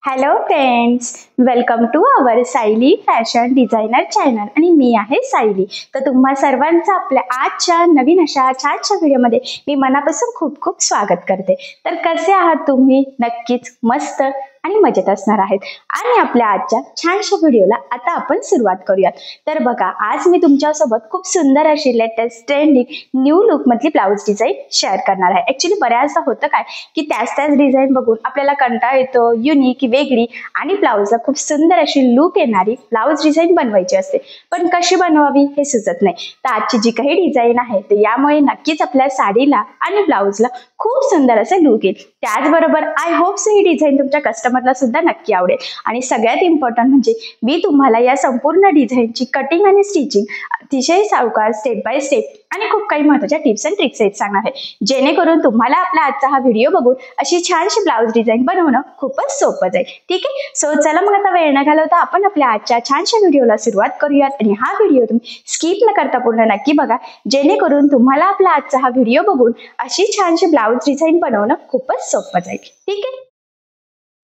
Hello friends, welcome to our Sayali fashion designer channel आणि मी आहे सायली. तर तुम्हा सर्वांचं आपल्या आजच्या नवीन अशा छानशा व्हिडिओमध्ये मी मनापासून खूप खूप स्वागत करते. तर कसे आहात तुम्ही? नक्कीच मस्त आणि मजेत असणार आहेत. आणि आपल्या आजच्या छानशा व्हिडिओला आता आपण सुरुवात करूयात. तर बघा, आज मी तुमच्यासोबत खूप सुंदर अशी लेटेस्ट ट्रेंडिंग न्यू लुक मधली ब्लाउज डिझाईन शेअर करणार आहे. ऍक्च्युली बऱ्याचदा होतं काय की त्याच डिझाईन बघून आपल्याला कंटाळा येतो, युनिक वेगळी आणि ब्लाउजला खूप सुंदर अशी लुक येणारी ब्लाउज डिझाईन बनवायची असते, पण कशी बनवावी हे सुचत नाही. तर आजची जी काही डिझाईन आहे ते यामुळे नक्कीच आपल्या साडीला आणि ब्लाउजला खूप सुंदर असं लुक येईल. त्याचबरोबर I hope so he design तुमच्या कस्टमरला सुद्धा नक्की आवडेल. आणि सगळ्यात इम्पॉर्टंट म्हणजे मी तुम्हाला या संपूर्ण डिझाईनची कटिंग आणि स्टिचिंग अतिशय सावकाश स्टेप बाय स्टेप आणि खूप काही महत्त्वाच्या टिप्स अँड ट्रिक्स सांगणार आहे, जेणेकरून तुम्हाला आपला आजचा हा व्हिडिओ बघून अशी छानशी ब्लाउज डिझाईन बनवणं खूपच सोपं जाईल. ठीक आहे, सो चला मग आता वेळ न घालवता आपण आपल्या आजच्या छानशा व्हिडिओला सुरुवात करूयात. आणि हा व्हिडिओ तुम्ही स्किप न करता पूर्ण नक्की बघा, जेणेकरून तुम्हाला आपला आजचा हा व्हिडिओ बघून अशी छानशी ब्लाउज डिझाईन बनवणं खूपच सोपं जाईल. ठीक आहे,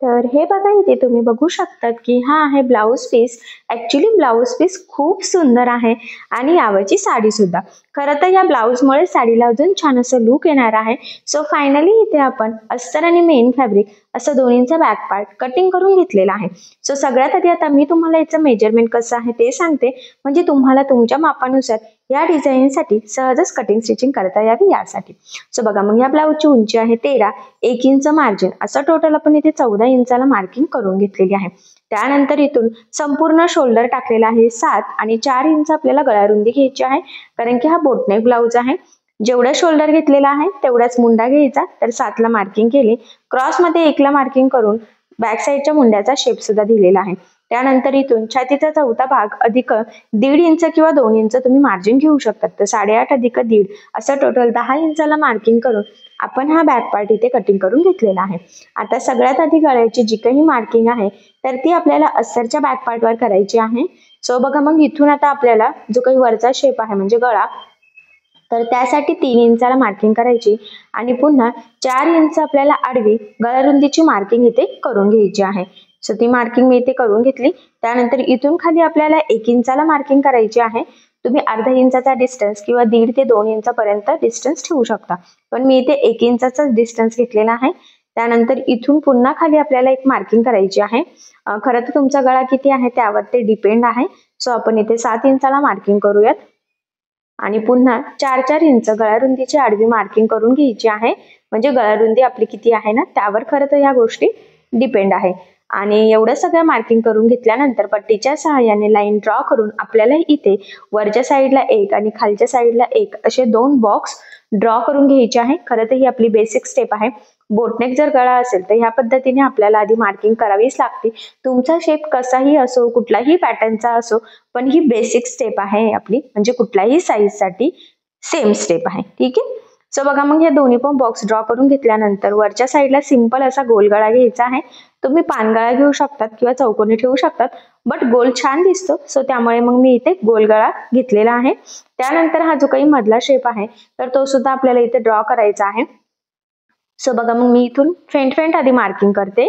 तर हे बघा, इथे तुम्ही बघू शकतात की हा आहे blouse piece. Actually blouse piece खूप सुंदर आहे आणि यावरची साडी सुद्धा. खरं तर या ब्लाउजमुळे साडीला अजून छान असं लुक येणार आहे. सो फायनली इथे आपण अस्तर आणि मेन फॅब्रिक असं दोन्हींचा बॅक पार्ट कटिंग करून घेतलेला आहे. सो सगळ्यात आधी आता मी तुम्हाला याचं मेजरमेंट कसं आहे ते सांगते, म्हणजे तुम्हाला तुमच्या मापानुसार या डिझाईनसाठी सहजच कटिंग स्टिचिंग करता यावी यासाठी. सो बघा, मग या ब्लाउजची उंची आहे 13, 1 इंच मार्जिन असं टोटल आपण इथे 14 इंचाला मार्किंग करून घेतलेली आहे. त्यानंतर इथून संपूर्ण शोल्डर टाकलेला आहे 7 आणि 4 इंच आपल्याला गळा रुंदी घ्यायची आहे, कारण की हा बोटनेक ब्लाउज आहे. जेवढा शोल्डर घेतलेला आहे तेवढाच मुंडा घ्यायचा. तर 7 ला मार्किंग केले, क्रॉस मध्ये 1 ला मार्किंग करून बॅक साईडच्या मुंड्याचा शेप सुद्धा दिलेला आहे. त्यानंतर इथून छातीचा चौथा भाग अधिक 1.5 इंच किंवा 2 इंच तुम्ही मार्जिन घेऊ शकतात. तर 8.5 अधिक 1.5 असं टोटल 10 इंचाला मार्किंग करून आपण हा बॅक पार्ट इथे कटिंग करून घेतलेला आहे. आता सगळ्यात आधी गळ्याची जी काही मार्किंग आहे तर ती आपल्याला अस्तरच्या बॅक पार्टवर करायची आहे. सो बघा, मग इथून आता आपल्याला जो काही वरचा शेप आहे म्हणजे गळा, तर त्यासाठी 3 इंचाला मार्किंग करायची आणि पुन्हा 4 इंच आपल्याला आडवी गळारुंदीची मार्किंग इथे करून घ्यायची आहे. सो ती मार्किंग मी इथे करून घेतली. त्यानंतर इथून खाली आपल्याला 1 इंचाला मार्किंग करायची आहे. तुम्ही अर्धा इंचाचा डिस्टन्स किंवा 1.5 ते 2 इंचापर्यंत डिस्टन्स ठेवू शकता, पण मी इथे 1 इंचाचा डिस्टन्स घेतलेला आहे. त्यानंतर इथून पुन्हा खाली आपल्याला एक मार्किंग करायची आहे. खरं तर तुमचा गळा किती आहे त्यावर ते डिपेंड आहे. सो आपण इथे 7 इंचाला मार्किंग करूयात आणि पुन्हा 4-4 इंच गळारुंदीची आडवी मार्किंग करून घ्यायची आहे. म्हणजे गळारुंदी आपली किती आहे ना त्यावर खरं तर या गोष्टी डिपेंड आहे. आणि एवढं सगळं मार्किंग करून घेतल्यानंतर पट्टीच्या सहाय्याने लाईन ड्रॉ करून आपल्याला इथे वरच्या साईडला 1 आणि खालच्या साईडला 1 असे 2 बॉक्स ड्रॉ करून घ्यायचे आहे. खरं तर ही आपली बेसिक स्टेप आहे. बोटनेक जर गळा असेल तर ह्या पद्धतीने आपल्याला आधी मार्किंग करावीच लागते. तुमचा शेप कसाही असो, कुठलाही पॅटर्नचा असो, पण ही बेसिक स्टेप आहे आपली, म्हणजे कुठल्याही साईजसाठी सेम स्टेप आहे. ठीक आहे, सो बघा, मग या दोन्ही पण बॉक्स ड्रॉ करून घेतल्यानंतर वरच्या साईडला सिंपल असा गोल गळा घ्यायचा आहे. तुम्ही पानगळा घेऊ शकतात किंवा चौकोनी ठेवू शकतात, बट गोल छान दिसतो. सो त्यामुळे मग मी इथे गोल गळा घेतलेला आहे. त्यानंतर हा जो काही मधला शेप आहे तर तो सुद्धा आपल्याला इथे ड्रॉ करायचा आहे. सो बघा, मग मी इथून फेंट आधी मार्किंग करते,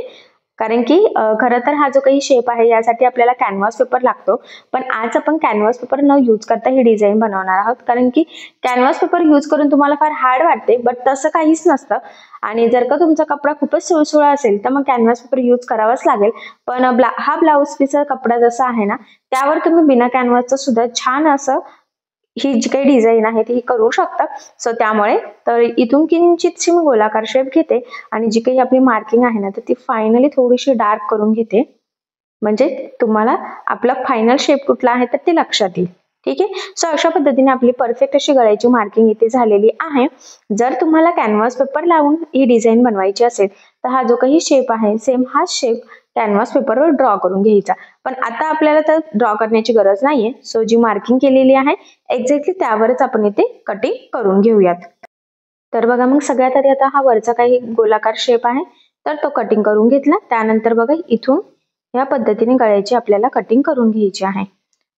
कारण की खरं तर हा जो काही शेप आहे यासाठी आपल्याला कॅनव्हास पेपर लागतो. पण आज आपण कॅनव्हास पेपर न यूज करता ही डिझाईन बनवणार आहोत, कारण की कॅनव्हास पेपर यूज करून तुम्हाला फार हार्ड वाटते, बट तसं काहीच नसतं. आणि जर का तुमचा कपडा खूपच सुळसुळा असेल तर मग कॅनव्हास पेपर यूज करावाच लागेल. पण हा ब्लाउज पीसचा कपडा जसा आहे ना त्यावर तुम्ही बिना कॅनव्हासचं सुद्धा छान असं ही जी काही डिझाईन आहे ती करू शकता. सो त्यामुळे तर इथून किंचितशी मी गोलाकार शेप घेते आणि जी काही आपली मार्किंग आहे ना तर ती फायनली थोडीशी डार्क करून घेते, म्हणजे तुम्हाला आपला फायनल शेप कुठला आहे तर ते लक्षात येईल. ठीक आहे, सो अशा पद्धतीने आपली परफेक्ट अशी गळ्याची मार्किंग इथे झालेली आहे. जर तुम्हाला कॅनव्हास पेपर लावून ही डिझाईन बनवायची असेल तर हा जो काही शेप आहे सेम हाच शेप कॅनव्हास पेपरवर ड्रॉ करून घ्यायचा. पण आता आपल्याला तर ड्रॉ करण्याची गरज नाहीये. सो जी मार्किंग केलेली आहे एक्झॅक्टली त्यावरच आपण इथे कटिंग करून घेऊयात. तर बघा, मग सगळ्यात आधी आता हा वरचा काही गोलाकार शेप आहे तर तो कटिंग करून घेतला. त्यानंतर बघा, इथून या पद्धतीने गळ्याची आपल्याला कटिंग करून घ्यायची आहे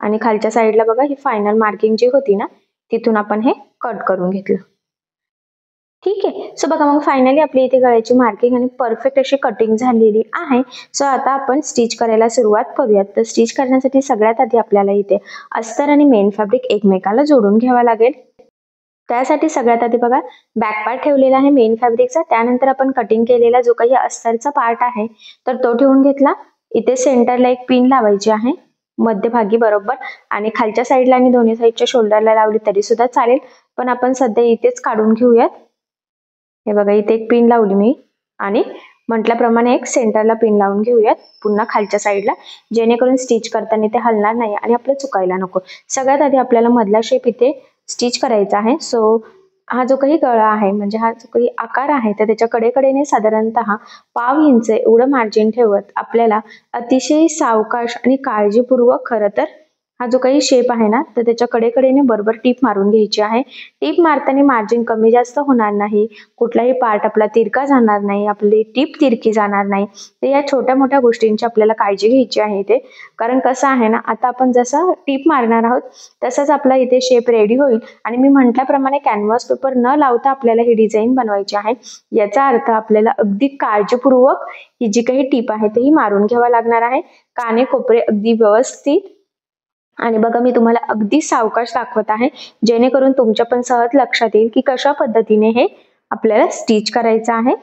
आणि खालच्या साईडला बघा ही फायनल मार्किंग जी होती ना तिथून आपण हे कट करून घेतलं. ठीक आहे, सो बघा मग फायनली आपली इथे गळ्याची मार्किंग आणि परफेक्ट अशी कटिंग झालेली आहे. सो आता आपण स्टिच करायला सुरुवात करूयात. तर स्टिच करण्यासाठी सगळ्यात आधी आपल्याला इथे अस्तर आणि मेन फॅब्रिक एकमेकाला जोडून घ्यावा लागेल. त्यासाठी सगळ्यात आधी बघा बॅक पार्ट ठेवलेला आहे मेन फॅब्रिकचा, त्यानंतर आपण कटिंग केलेला जो काही अस्तरचा पार्ट आहे तर तो ठेवून घेतला. इथे सेंटरला एक पिन लावायची आहे मध्यभागी बरोबर, आणि खालच्या साईडला आणि दोन्ही साईडच्या शोल्डरला लावली तरी सुद्धा चालेल, पण आपण सध्या इथेच काढून घेऊयात. हे बघा इथे एक पिन लावली मी आणि म्हटल्याप्रमाणे एक सेंटरला पिन लावून घेऊयात पुन्हा खालच्या साईडला, जेणेकरून स्टिच करताना ते हलणार नाही आणि आपलं चुकायला नको. सगळ्यात आधी आपल्याला मधला शेप इथे स्टिच करायचा आहे. सो हा जो काही गळा आहे म्हणजे हा जो काही आकार आहे तर त्याच्या कडेकडेने साधारणतः 1/2 इंच एवढं मार्जिन ठेवत आपल्याला अतिशय सावकाश आणि काळजीपूर्वक खरं तर हा जो काही शेप आहे ना तर त्याच्या कडेकडेने बरोबर टीप मारून घ्यायची आहे. टीप मारताना मार्जिन कमी जास्त होणार नाही, कुठलाही पार्ट आपला तिरका जाणार नाही, आपली टीप तिरकी जाणार नाही. तर या छोट्या मोठ्या गोष्टींची आपल्याला काळजी घ्यायची आहे इथे, कारण कसं आहे ना आता आपण जसं टीप मारणार आहोत तसंच आपला इथे शेप रेडी होईल. आणि मी म्हटल्याप्रमाणे कॅनव्हास पेपर न लावता आपल्याला ही डिझाईन बनवायची आहे. याचा अर्थ आपल्याला अगदी काळजीपूर्वक ही जी काही टीप आहे ती मारून घ्यावा लागणार आहे. काने कोपरे अगदी व्यवस्थित, आणि बघा मी तुम्हाला अगदी सावकाश दाखवत आहे जेणेकरून तुमच्या पण सहज लक्षात येईल की कशा पद्धतीने हे आपल्याला स्टिच करायचं आहे.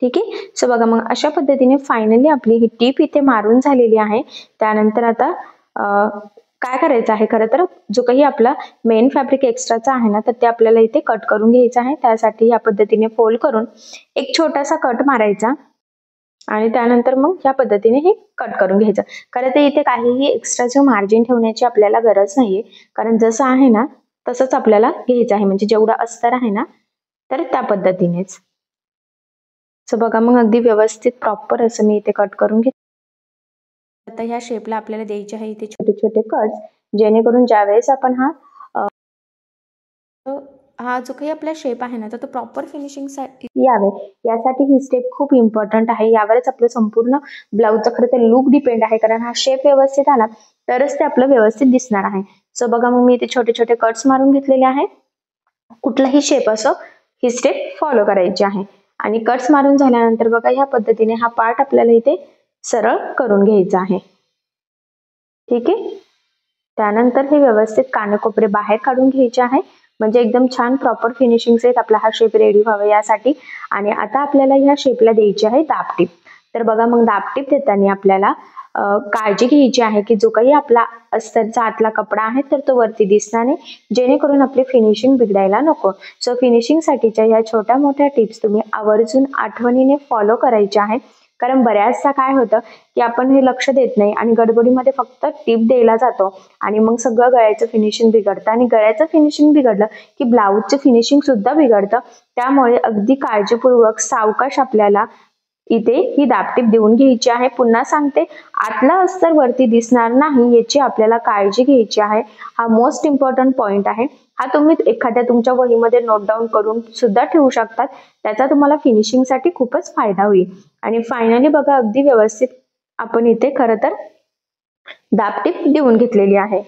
ठीक आहे. सो बघा मग अशा पद्धतीने फायनली आपली ही टीप इथे मारून झालेली आहे. त्यानंतर आता काय करायचं आहे, खरं तर जो काही आपला मेन फॅब्रिक एक्स्ट्राचा आहे ना तर ते आपल्याला इथे कट करून घ्यायचं आहे. त्यासाठी या पद्धतीने फोल्ड करून एक छोटासा कट मारायचा आणि त्यानंतर मग या पद्धतीने हे कट करून घ्यायचं. खरं तर इथे काहीही एक्स्ट्राचं मार्जिन ठेवण्याची आपल्याला गरज नाहीये, कारण जसं आहे ना तसंच आपल्याला घ्यायचं आहे, म्हणजे जेवढं अस्तर आहे ना तर त्या पद्धतीनेच. सो बघा मग अगदी व्यवस्थित प्रॉपर असं मी इथे कट करून घेते. आता ह्या शेपला आपल्याला द्यायचे आहे इथे छोटे छोटे कट, जेणेकरून ज्यावेळेस आपण हा जो काही आपला शेप आहे ना तर तो प्रॉपर फिनिशिंग यावे यासाठी ही स्टेप खूप इम्पॉर्टंट आहे. यावरच आपलं संपूर्ण ब्लाऊजचं खरं तर लुक डिपेंड आहे, कारण हा शेप व्यवस्थित आला तरच ते आपलं व्यवस्थित दिसणार आहे. सो बघा मग मी इथे छोटे छोटे कट्स मारून घेतलेले आहे. कुठलाही शेप असो ही स्टेप फॉलो करायची आहे. आणि कट्स मारून झाल्यानंतर बघा ह्या पद्धतीने हा पार्ट आपल्याला इथे सरळ करून घ्यायचा आहे. ठीक आहे. त्यानंतर हे व्यवस्थित कानाकोपरे बाहेर काढून घ्यायचे आहे, म्हणजे एकदम छान प्रॉपर फिनिशिंग सहित आपला हा शेप रेडी व्हावा यासाठी. आणि आता आपल्याला ह्या शेपला द्यायची आहे दाबटीप. तर बघा मग दाबटीप देताना आपल्याला काळजी घ्यायची आहे की जो काही आपला अस्तरचा आतला कपडा आहे तर तो वरती दिसणार नाही, जेणेकरून आपली फिनिशिंग बिघडायला नको. सो फिनिशिंग साठीच्या या छोट्या मोठ्या टिप्स तुम्ही आवर्जून आठवणीने फॉलो करायच्या आहेत, कारण बऱ्याचदा काय होतं की आपण हे लक्ष देत नाही आणि गडबडीमध्ये फक्त टिप द्यायला जातो आणि मग सगळं गळ्याचं फिनिशिंग बिघडतं, आणि गळ्याचं फिनिशिंग बिघडलं की ब्लाऊजचं फिनिशिंग सुद्धा बिघडतं. त्यामुळे अगदी काळजीपूर्वक सावकाश आपल्याला इथे ही दाबटीप देऊन घ्यायची आहे. पुन्हा सांगते, आतला अस्तर वरती दिसणार नाही याची आपल्याला काळजी घ्यायची आहे. हा मोस्ट इम्पॉर्टंट पॉइंट आहे. हा तुम्ही एखाद्या तुमच्या वहीमध्ये नोट डाऊन करून सुद्धा ठेवू शकतात, त्याचा तुम्हाला फिनिशिंगसाठी खूपच फायदा होईल. आणि फायनली बघा अगदी व्यवस्थित आपण इथे खरं तर दाबटीप देऊन घेतलेली आहे.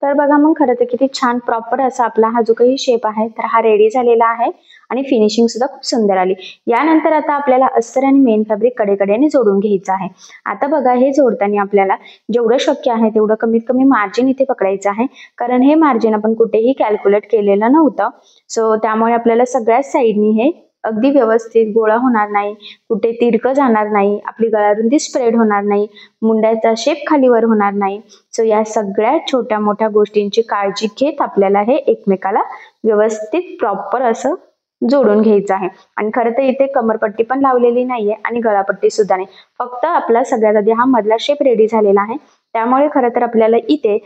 तर बघा मग खरं तर किती छान प्रॉपर असा आपला हा जो काही शेप आहे तर हा रेडी झालेला आहे आणि फिनिशिंग सुद्धा खूप सुंदर आली. यानंतर आता आपल्याला अस्तर आणि मेन फॅब्रिक कडेकडेने जोडून घ्यायचं आहे. आता बघा हे जोडताना आपल्याला जेवढं शक्य आहे तेवढं कमीत कमी मार्जिन इथे पकडायचं आहे, कारण हे मार्जिन आपण कुठेही कॅल्क्युलेट केलेलं नव्हतं. सो त्यामुळे आपल्याला सगळ्याच साईडनी हे अगदी व्यवस्थित गोळा होणार नाही, कुठे तिरकं जाणार नाही, आपली गळारुंदी स्प्रेड होणार नाही, मुंड्याचा शेप खालीवर होणार नाही. सो या सगळ्या छोट्या मोठ्या गोष्टींची काळजी घेत आपल्याला हे एकमेकाला व्यवस्थित प्रॉपर असं जोडून घ्यायचं आहे. आणि खरं तर इथे कमरपट्टी पण लावलेली नाहीये आणि गळापट्टी सुद्धा नाही, फक्त आपला सगळ्यात आधी हा मधला शेप रेडी झालेला आहे. त्यामुळे खरं तर आपल्याला इथे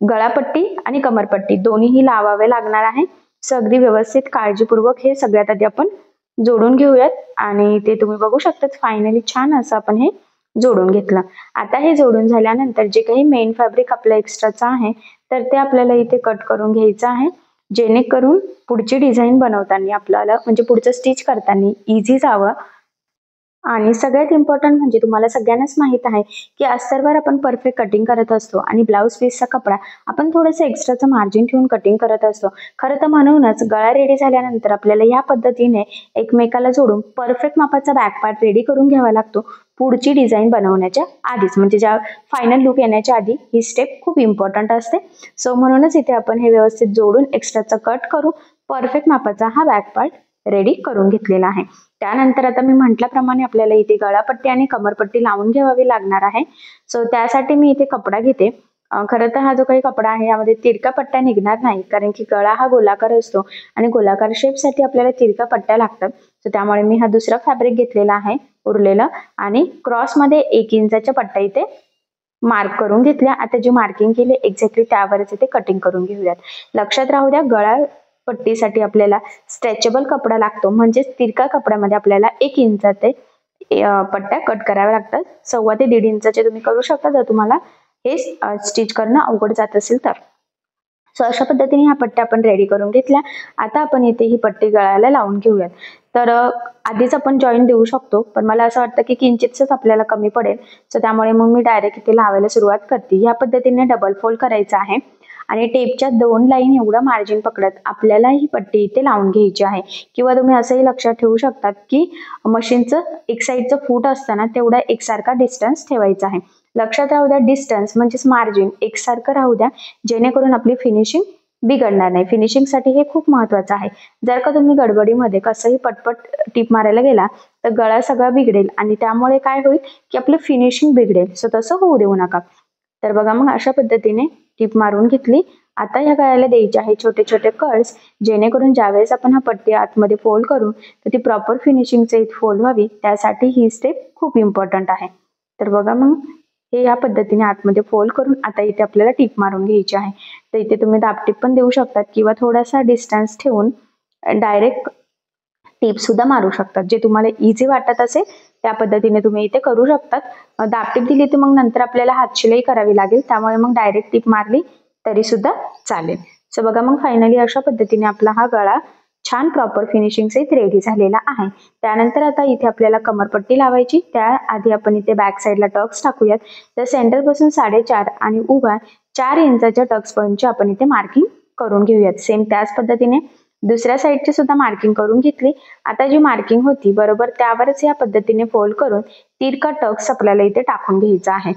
गळापट्टी आणि कमरपट्टी दोन्हीही लावावे लागणार आहे. सो अगदी व्यवस्थित काळजीपूर्वक हे सगळ्यात आधी आपण जोडून घेऊयात. आणि ते तुम्ही बघू शकता फायनली छान असं आपण हे जोडून घेतलं. आता हे जोडून झाल्यानंतर जे काही मेन फॅब्रिक आपलं एक्स्ट्राचं आहे तर ते आपल्याला इथे कट करून घ्यायचं आहे, जेणेकरून पुढची डिझाईन बनवताना आपल्याला म्हणजे पुढचं स्टिच करताना इझी जावं. आणि सगळ्यात इम्पॉर्टंट म्हणजे तुम्हाला सगळ्यांनाच माहित आहे की अस्तरवर आपण परफेक्ट कटिंग करत असतो आणि ब्लाऊज पीसचा कपडा आपण थोडंसं एक्स्ट्राचं मार्जिन ठेवून कटिंग करत असतो. खरं तर म्हणूनच गळा रेडी झाल्यानंतर आपल्याला या पद्धतीने एकमेकाला जोडून परफेक्ट मापाचा बॅक पार्ट रेडी करून घ्यावा लागतो. पुढची डिझाईन बनवण्याच्या आधीच म्हणजे ज्या फायनल लुक येण्याच्या आधी ही स्टेप खूप इम्पॉर्टंट असते. सो म्हणूनच इथे आपण हे व्यवस्थित जोडून एक्स्ट्राचं कट करू परफेक्ट मापाचा हा बॅक पार्ट रेडी करून घेतलेला आहे. त्यानंतर आता मी म्हटल्याप्रमाणे आपल्याला इथे गळापट्टी आणि कमरपट्टी लावून घ्यावी लागणार आहे. सो त्यासाठी मी इथे कपडा घेते. खरं तर हा जो काही कपडा आहे यामध्ये तिरका पट्ट्या निघणार नाही कारण की गळा हा गोलाकार असतो आणि गोलाकार शेपसाठी आपल्याला तिरका पट्ट्या लागतात. सो त्यामुळे मी हा दुसरा फॅब्रिक घेतलेला आहे उरलेला आणि क्रॉसमध्ये 1 इंचाच्या पट्ट्या इथे मार्क करून घेतल्या. आता जी मार्किंग केली एक्झॅक्टली त्यावरच इथे कटिंग करून घेऊयात. लक्षात राहू द्या गळा पट्टीसाठी आपल्याला स्ट्रेचेबल कपडा लागतो म्हणजेच तिरका कपड्यामध्ये आपल्याला 1 इंचाचे पट्ट्या कट कराव्या लागतात. 1.25 ते 1.5 इंचाचे तुम्ही करू शकता जर तुम्हाला हे स्टिच करणं अवघड जात असेल तर. सो अशा पद्धतीने ह्या पट्ट्या आपण रेडी करून घेतल्या. आता आपण इथे ही पट्टी गळ्याला लावून घेऊयात. तर आधीच आपण जॉईंट देऊ शकतो पण मला असं वाटतं की किंचितच आपल्याला कमी पडेल. सो त्यामुळे मग मी डायरेक्ट इथे लावायला सुरुवात करते. या पद्धतीने डबल फोल्ड करायचं आहे आणि टेपच्या 2 लाईन एवढं मार्जिन पकडत आपल्याला ही पट्टी इथे लावून घ्यायची आहे. किंवा तुम्ही असंही लक्षात ठेवू शकतात की मशीनचं एक साईडचं फूट असताना तेवढा एकसारखा डिस्टन्स ठेवायचा आहे. लक्षात राहू द्या डिस्टन्स म्हणजेच मार्जिन एकसारखं राहू द्या जेणेकरून आपली फिनिशिंग बिघडणार नाही. फिनिशिंगसाठी हे खूप महत्वाचं आहे. जर का तुम्ही गडबडीमध्ये कसंही पटपट टीप मारायला गेला तर गळा सगळा बिघडेल आणि त्यामुळे काय होईल की आपलं फिनिशिंग बिघडेल. सो तसं होऊ देऊ नका. तर बघा मग अशा पद्धतीने टीप मारून घेतली. आता या गळ्याला द्यायचे आहे छोटे छोटे कर्ल्स जेणेकरून ज्यावेळेस आपण हा पट्टी आतमध्ये फोल्ड करू तर ती प्रॉपर फिनिशिंगचे इथे फोल्ड व्हावी त्यासाठी ही स्टेप खूप इम्पॉर्टंट आहे. तर बघा मग हे या पद्धतीने आतमध्ये फोल्ड करून आता इथे आपल्याला टीप मारून घ्यायची आहे. तर इथे तुम्ही दाबटीप पण देऊ शकतात किंवा थोडासा डिस्टन्स ठेवून डायरेक्ट टीप सुद्धा मारू शकतात. जे तुम्हाला इझी वाटत असेल त्या पद्धतीने तुम्ही इथे करू शकतात. दाबटीप दिली तर मग नंतर आपल्याला हातशिलाई करावी लागेल त्यामुळे मग डायरेक्ट टीप मारली तरी सुद्धा चालेल. सो बघा मग फायनली अशा पद्धतीने आपला हा गळा छान प्रॉपर फिनिशिंग सहित रेडी झालेला आहे. त्यानंतर आता इथे आपल्याला कमरपट्टी लावायची. त्याआधी आपण इथे बॅक साईडला टक्स टाकूयात. तर सेंटर पासून 4.5 आणि उभा 4 इंचाच्या टक्स पॉईंटची आपण इथे मार्किंग करून घेऊयात. सेम त्याच पद्धतीने दुसऱ्या साईडची सुद्धा मार्किंग करून घेतली. आता जी मार्किंग होती बरोबर त्यावरच या पद्धतीने फोल्ड करून तिरका टक्स आपल्याला इथे टाकून घ्यायचा आहे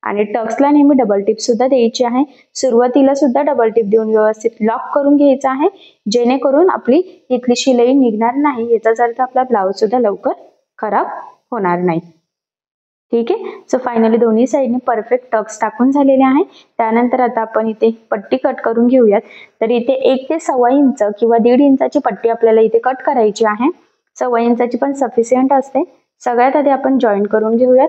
आणि टक्सला नेहमी डबल टिप सुद्धा द्यायची आहे. सुरुवातीला सुद्धा डबल टिप देऊन व्यवस्थित लॉक करून घ्यायचा आहे जेणेकरून आपली इथली शिलाई निघणार नाही. याचाच अर्थ आपला ब्लाऊज सुद्धा लवकर खराब होणार नाही. ठीक आहे. सो फायनली दोन्ही साईडने परफेक्ट टक्स टाकून झालेले आहे. त्यानंतर आता आपण इथे पट्टी कट करून घेऊयात. तर इथे 1 ते 1.25 इंच किंवा 1.5 इंचाची पट्टी आपल्याला इथे कट करायची आहे. 1.25 इंचाची पण सफिशियंट असते. सगळ्यात आधी आपण जॉईन करून घेऊयात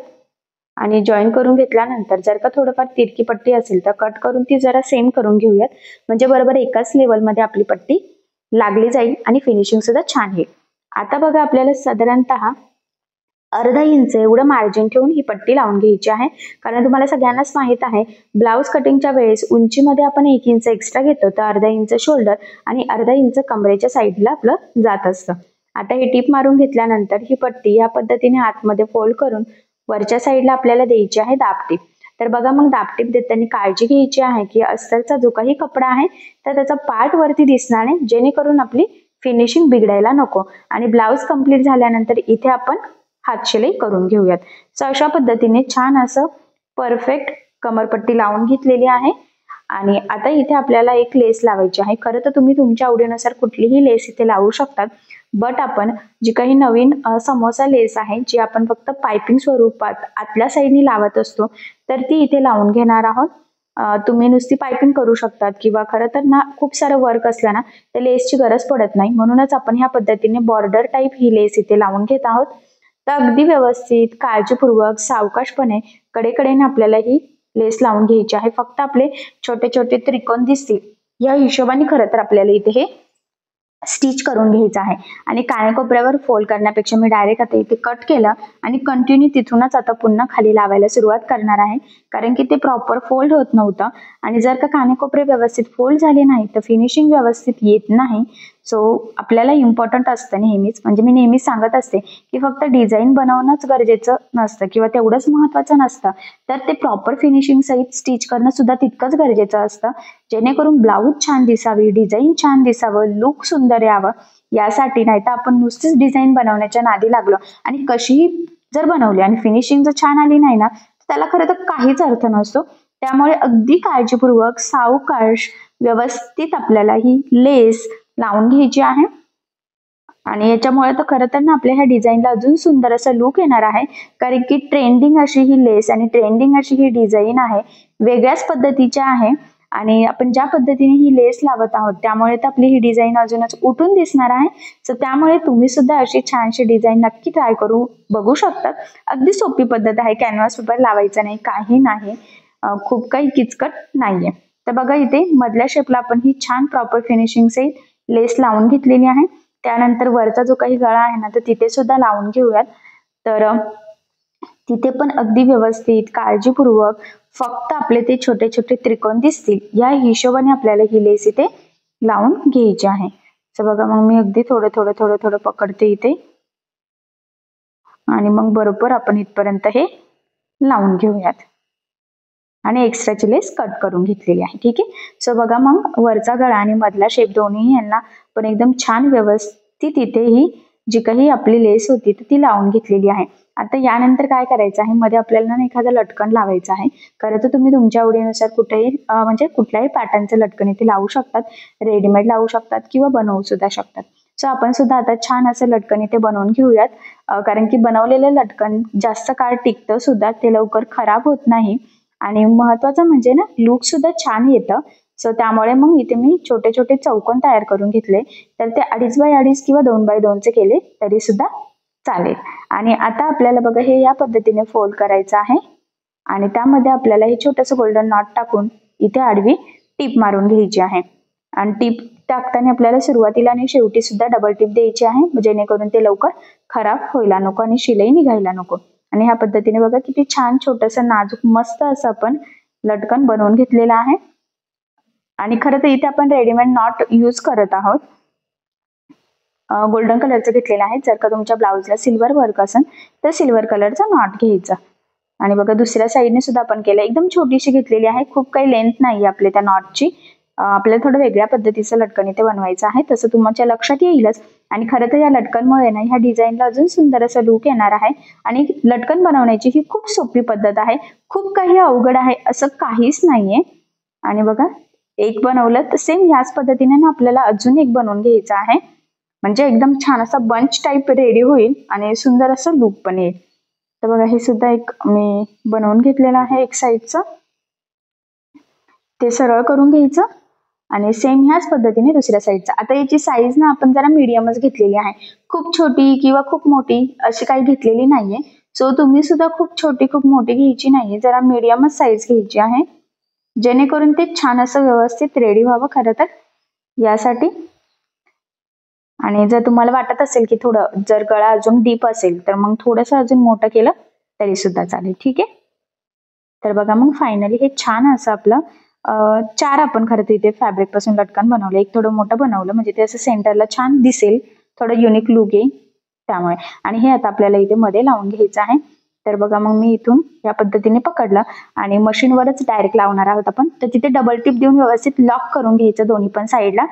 आणि जॉईन करून घेतल्यानंतर जर का थोडंफार तिरकी पट्टी असेल तर कट करून ती जरा सेम करून घेऊयात म्हणजे बरोबर एकाच लेवलमध्ये आपली पट्टी लागली जाईल आणि फिनिशिंग सुद्धा छान येईल. आता बघा आपल्याला साधारणतः अर्धा इंच एवढं मार्जिन ठेवून ही पट्टी लावून घ्यायची आहे. कारण तुम्हाला सगळ्यांनाच माहित आहे ब्लाऊज कटिंगच्या वेळेस उंचीमध्ये आपण 1 इंच एक्स्ट्रा घेतो तर अर्धा इंच शोल्डर आणि अर्धा इंच कमरेच्या साईडला आपलं जात असतं. आता ही टीप मारून घेतल्यानंतर ही पट्टी या पद्धतीने आतमध्ये फोल्ड करून वरच्या साईडला आपल्याला द्यायची आहे दाबटीप. तर बघा मग दाबटीप देताना काळजी घ्यायची आहे की अस्तरचा जो काही कपडा आहे तर त्याचा पार्ट वरती दिसणार नाही जेणेकरून आपली फिनिशिंग बिघडायला नको. आणि ब्लाऊज कंप्लीट झाल्यानंतर इथे आपण हातशिलाई करून घेऊयात. सो अशा पद्धतीने छान असं परफेक्ट कमरपट्टी लावून घेतलेली आहे आणि आता इथे आपल्याला एक लेस लावायची आहे. खरं तर तुम्ही तुमच्या आवडीनुसार कुठलीही लेस इथे लावू शकतात बट आपण जी काही नवीन समोसा लेस आहे जी आपण फक्त पायपिंग स्वरूपात आतल्या साईडनी लावत असतो तर ती इथे लावून घेणार आहोत. तुम्ही नुसती पायपिंग करू शकतात किंवा खरं तर ना खूप सारं वर्क असलं ना तर लेसची गरज पडत नाही म्हणूनच आपण ह्या पद्धतीने बॉर्डर टाईप ही लेस इथे लावून घेत आहोत. तर अगदी व्यवस्थित काळजीपूर्वक सावकाशपणे कडेकडेने आपल्याला ही लेस लावून घ्यायची आहे. फक्त आपले छोटे छोटे त्रिकोण दिसतील या हिशोबाने खरं तर आपल्याला इथे हे स्टिच करून घ्यायचं आहे. आणि कानाकोपऱ्यावर फोल्ड करण्यापेक्षा मी डायरेक्ट आता इथे कट केलं आणि कंटिन्यू तिथूनच आता पुन्हा खाली लावायला सुरुवात करणार आहे कारण की ते प्रॉपर फोल्ड होत नव्हतं आणि जर का कानाकोपरे व्यवस्थित फोल्ड झाले नाही तर फिनिशिंग व्यवस्थित येत नाही. सो आपल्याला इम्पॉर्टंट असतं नेहमीच, म्हणजे मी नेहमीच सांगत असते की फक्त डिझाईन बनवणंच गरजेचं नसतं किंवा तेवढंच महत्त्वाचं नसतं, तर ते प्रॉपर फिनिशिंग सहित स्टिच करणं सुद्धा तितकंच गरजेचं असतं, जेणेकरून ब्लाऊज छान दिसावी, डिझाईन छान दिसावं, लुक सुंदर यावं यासाठी. नाही तर आपण नुसतीच डिझाईन बनवण्याच्या नादी लागलो आणि कशीही जर बनवली आणि फिनिशिंग जर छान आली नाही ना, त्याला खरं तर काहीच अर्थ नसतो. त्यामुळे अगदी काळजीपूर्वक सावकाश व्यवस्थित आपल्याला ही लेस लावून घ्यायची आहे. आणि याच्यामुळे तर खरं तर ना आपल्या ह्या डिझाईनला अजून सुंदर असा लुक येणार आहे, कारण की ट्रेंडिंग अशी ही लेस आणि ट्रेंडिंग अशी ही डिझाईन आहे, वेगळ्याच पद्धतीच्या आहे. आणि आपण ज्या पद्धतीने ही लेस लावत आहोत त्यामुळे तर आपली ही डिझाईन अजूनच उठून दिसणार आहे. सो त्यामुळे तुम्ही सुद्धा अशी छानशी डिझाईन नक्की ट्राय करू बघू शकतात. अगदी सोपी पद्धत आहे, कॅनव्हास पेपर लावायचा नाही, काही नाही, खूप काही किचकट नाहीये. तर बघा इथे मधल्या शेपला आपण ही छान प्रॉपर फिनिशिंग सहित लेस लावून घेतलेली आहे. त्यानंतर वरचा जो काही गळा आहे ना तर तिथे सुद्धा लावून घेऊयात. तर तिथे पण अगदी व्यवस्थित काळजीपूर्वक फक्त आपले ते छोटे छोटे त्रिकोण दिसतील या हिशोबाने आपल्याला ही लेस इथे लावून घ्यायची आहे. तर बघा मग मी अगदी थोडं थोडं थोडं थोडं पकडते इथे आणि मग बरोबर आपण इथपर्यंत हे लावून घेऊयात आणि एक्स्ट्राची लेस कट करून घेतलेली आहे. ठीक आहे. सो बघा मग वरचा गळा आणि मधला शेप दोन्ही यांना पण एकदम छान व्यवस्थित इथे ही जी काही आपली लेस होती ती लावून घेतलेली आहे. आता यानंतर काय करायचं आहे, मध्ये आपल्याला ना एखादं लटकन लावायचं आहे. खरं तर तुम्ही तुमच्या आवडीनुसार कुठेही म्हणजे कुठल्याही पॅटर्नचं लटकन इथे लावू शकतात, रेडीमेड लावू शकतात किंवा बनवू सुद्धा शकतात. सो आपण सुद्धा आता छान असं लटकन इथे बनवून घेऊयात, कारण की बनवलेलं लटकन जास्त काळ टिकतं सुद्धा, ते लवकर खराब होत नाही आणि महत्वाचं म्हणजे ना लुक सुद्धा छान येतं. सो त्यामुळे मग इथे मी छोटे छोटे चौकोन तयार करून घेतले, तर ते 2.5x2 किंवा 2x2 केले तरी सुद्धा चालेल. आणि आता आपल्याला बघा हे या पद्धतीने फोल्ड करायचं आहे आणि त्यामध्ये आपल्याला हे छोटंसं गोल्डन नॉट टाकून इथे आडवी टीप मारून घ्यायची आहे. आणि टीप टाकताना आपल्याला सुरुवातीला आणि शेवटी सुद्धा डबल टीप द्यायची आहे, जेणेकरून ते लवकर खराब व्हायला नको आणि शिलाई निघायला नको. आणि ह्या पद्धतीने बघा किती छान छोटंसं नाजूक मस्त असं आपण लटकन बनवून घेतलेलं आहे. आणि खरं तर इथे आपण रेडीमेड नॉट यूज करत आहोत, गोल्डन कलरचं घेतलेलं आहे. जर का तुमच्या ब्लाउजला सिल्वर वर्क असेल तर सिल्वर कलरचा नॉट घ्यायचा. आणि बघा दुसऱ्या साईडने सुद्धा आपण केलं, एकदम छोटीशी घेतलेली आहे, खूप काही लेंथ नाही आपल्या त्या नॉटची. आपल्याला थोडं वेगळ्या पद्धतीचं लटकन इथे बनवायचं आहे, तसं तुमच्या लक्षात येईलच. आणि खरं तर या लटकनमुळे ना ह्या डिझाईनला अजून सुंदर असं लुक येणार आहे. आणि लटकन बनवण्याची ही खूप सोपी पद्धत आहे, खूप काही अवघड आहे असं काहीच नाहीये. आणि बघा एक बनवलं तर सेम ह्याच पद्धतीने ना आपल्याला अजून एक बनवून घ्यायचं आहे, म्हणजे एकदम छान असा बंच टाईप रेडी होईल आणि सुंदर असं लुक पण येईल. तर बघा हे सुद्धा एक मी बनवून घेतलेलं आहे एक साईडचं, ते सरळ करून घ्यायचं आणि सेम ह्याच पद्धतीने दुसऱ्या साईडचा. आता याची साईज ना आपण जरा मीडियमच घेतलेली आहे, खूप छोटी किंवा खूप मोठी अशी काही घेतलेली नाहीये. सो तुम्ही सुद्धा खूप छोटी खूप मोठी घ्यायची नाहीये, जरा मीडियमच साईज घ्यायची आहे, जेणेकरून ते छान असं व्यवस्थित रेडी व्हावं खरं तर यासाठी. आणि जर तुम्हाला वाटत असेल की थोडं जर गळा अजून डीप असेल तर मग थोडंसं अजून मोठं केलं तरी सुद्धा चालेल. ठीक आहे. तर बघा मग फायनली हे छान असं आपलं 4 आपण खरं तर इथे फॅब्रिक पासून लटकन बनवलं, एक थोडं मोठं बनवलं म्हणजे ते असं सेंटरला छान दिसेल, थोडं युनिक लुक येईल त्यामुळे. आणि हे आता आपल्याला इथे मध्ये लावून घ्यायचं आहे. तर बघा मग मी इथून या पद्धतीने पकडलं आणि मशीनवरच डायरेक्ट लावणार आहोत आपण, तर तिथे डबल टिप देऊन व्यवस्थित लॉक करून घ्यायचं दोन्ही पण साईडला,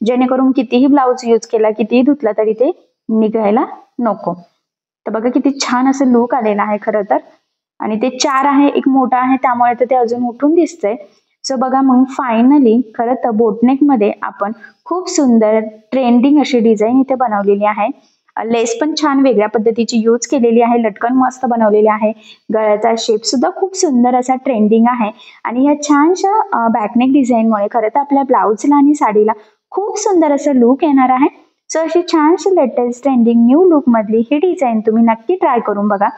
जेणेकरून कितीही ब्लाऊज यूज केला कितीही धुतला तरी ते निघायला नको. तर बघा किती छान असं लुक आलेलं आहे खरं तर. आणि ते 4 आहे, एक मोठा आहे त्यामुळे तर ते अजून उठून दिसतंय. सो बघा मग फायनली खरं तर बोटनेक मध्ये आपण खूप सुंदर ट्रेंडिंग अशी डिझाईन इथे बनवलेली आहे. लेस पण छान वेगळ्या पद्धतीची यूज केलेली आहे, लटकन मस्त बनवलेले आहे, गळ्याचा शेप सुद्धा खूप सुंदर असा ट्रेंडिंग आहे. आणि ह्या छानशा बॅकनेक डिझाईनमुळे खरं तर आपल्या ब्लाऊजला आणि साडीला खूप सुंदर असं लुक येणार आहे. सो अशी छानशी लेटेस्ट ट्रेंडिंग न्यू लुक मधली ही डिझाईन तुम्ही नक्की ट्राय करून बघा.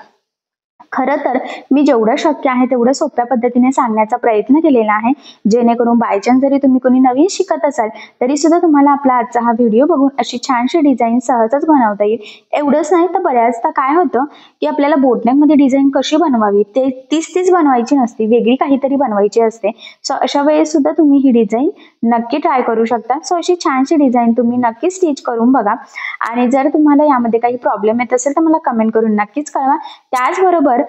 खरं तर मी जेवढं शक्य आहे तेवढं सोप्या पद्धतीने सांगण्याचा प्रयत्न केलेला आहे, जेणेकरून बायचान्स जरी तुम्ही कोणी नवीन शिकत असाल तरी सुद्धा तुम्हाला आपला आजचा हा व्हिडिओ बघून अशी छानशी डिझाईन सहजच बनवता येईल. एवढंच नाही तर बऱ्याचदा काय होतं की आपल्याला बोटनेकमध्ये डिझाईन कशी बनवावी ते तीच बनवायची नसते, वेगळी काहीतरी बनवायची असते. सो अशा वेळेस सुद्धा तुम्ही ही डिझाईन नक्की ट्राय करू शकता. सो अशी छानशी डिझाईन तुम्ही नक्की स्टिच करून बघा आणि जर तुम्हाला यामध्ये काही प्रॉब्लेम येत असेल तर मला कमेंट करून नक्कीच कळवा. त्याचबरोबर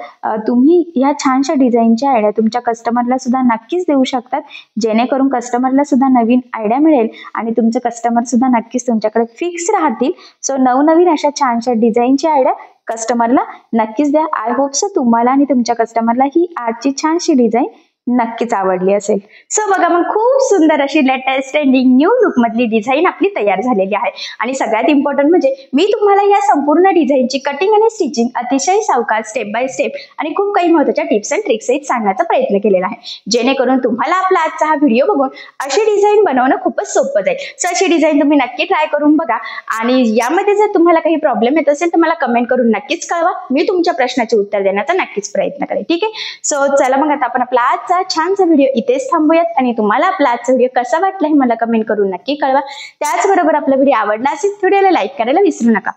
तुम्ही या छानशा डिझाईनच्या आयडिया तुमच्या कस्टमरला सुद्धा नक्कीच देऊ शकतात, जेणेकरून कस्टमरला सुद्धा नवीन आयडिया मिळेल आणि तुमचे कस्टमर सुद्धा नक्कीच तुमच्याकडे फिक्स राहतील. सो नवनवीन अशा छानशा डिझाईनची आयडिया कस्टमरला नक्कीच द्या. आय होप सो तुम्हाला आणि तुमच्या कस्टमरला ही आजची छानशी डिझाईन नक्कीच आवडली असेल. सो बघा मग खूप सुंदर अशी लेटेस्ट ट्रेंडिंग न्यू लुक मधली डिझाईन आपली तयार झालेली आहे आणि सगळ्यात इम्पॉर्टंट म्हणजे मी तुम्हाला या संपूर्ण डिझाईनची कटिंग आणि स्टिचिंग अतिशय सावकाश स्टेप बाय स्टेप आणि खूप काही महत्त्वाच्या टिप्स अँड ट्रिक्स सहित सांगण्याचा प्रयत्न केलेला आहे, जेणेकरून तुम्हाला आपला आजचा हा व्हिडिओ बघून अशी डिझाईन बनवणं खूपच सोपं जाईल. सो अशी डिझाईन तुम्ही नक्की ट्राय करून बघा आणि यामध्ये जर तुम्हाला काही प्रॉब्लेम येत असेल तर मला कमेंट करून नक्कीच कळवा. मी तुमच्या प्रश्नाचे उत्तर देण्याचा नक्कीच प्रयत्न करेन. ठीक आहे. सो चला मग आता आपण आपला छानसा व्हिडिओ इथेच थांबूयात आणि तुम्हाला आपला आजचा व्हिडिओ कसा वाटला हे मला कमेंट करून नक्की कळवा. त्याचबरोबर आपला व्हिडिओ आवडला असेल व्हिडिओला लाईक करायला विसरू नका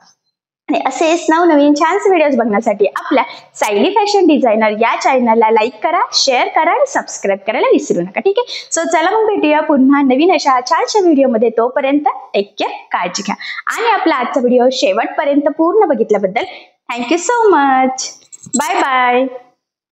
आणि असेच नवनवीन छानसे व्हिडिओज बघण्यासाठी आपल्या सायली फॅशन डिझायनर या चॅनलला लाईक करा, शेअर करा आणि सबस्क्राईब करायला विसरू नका. ठीक आहे. सो चला मग भेटूया पुन्हा नवीन अशा छानशा व्हिडिओमध्ये. तोपर्यंत टेक केअर, काळजी घ्या आणि आपला आजचा व्हिडिओ शेवटपर्यंत पूर्ण बघितल्याबद्दल thank you so much. Bye bye.